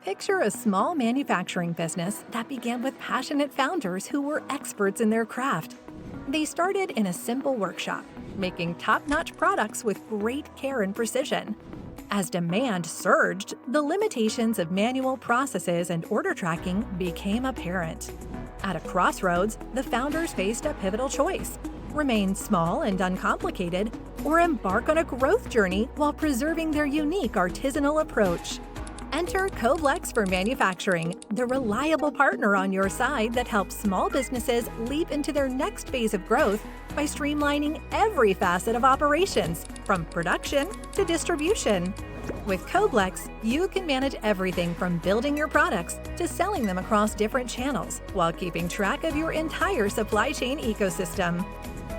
Picture a small manufacturing business that began with passionate founders who were experts in their craft. They started in a simple workshop, making top-notch products with great care and precision. As demand surged, the limitations of manual processes and order tracking became apparent. At a crossroads, the founders faced a pivotal choice: remain small and uncomplicated, or embark on a growth journey while preserving their unique artisanal approach. Enter Qoblex for Manufacturing, the reliable partner on your side that helps small businesses leap into their next phase of growth by streamlining every facet of operations, from production to distribution. With Qoblex, you can manage everything from building your products to selling them across different channels while keeping track of your entire supply chain ecosystem.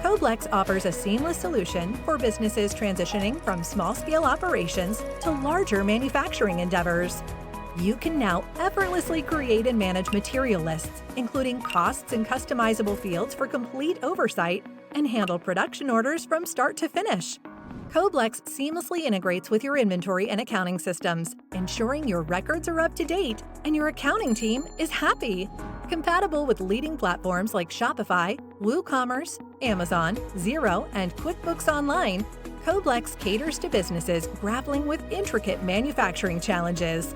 Qoblex offers a seamless solution for businesses transitioning from small-scale operations to larger manufacturing endeavors. You can now effortlessly create and manage material lists, including costs and customizable fields for complete oversight, and handle production orders from start to finish. Qoblex seamlessly integrates with your inventory and accounting systems, ensuring your records are up to date and your accounting team is happy. Compatible with leading platforms like Shopify, WooCommerce, Amazon, Xero, and QuickBooks Online, Qoblex caters to businesses grappling with intricate manufacturing challenges.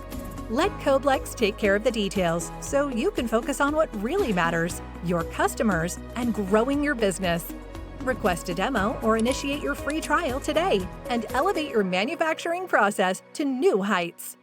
Let Qoblex take care of the details so you can focus on what really matters: your customers and growing your business. Request a demo or initiate your free trial today and elevate your manufacturing process to new heights.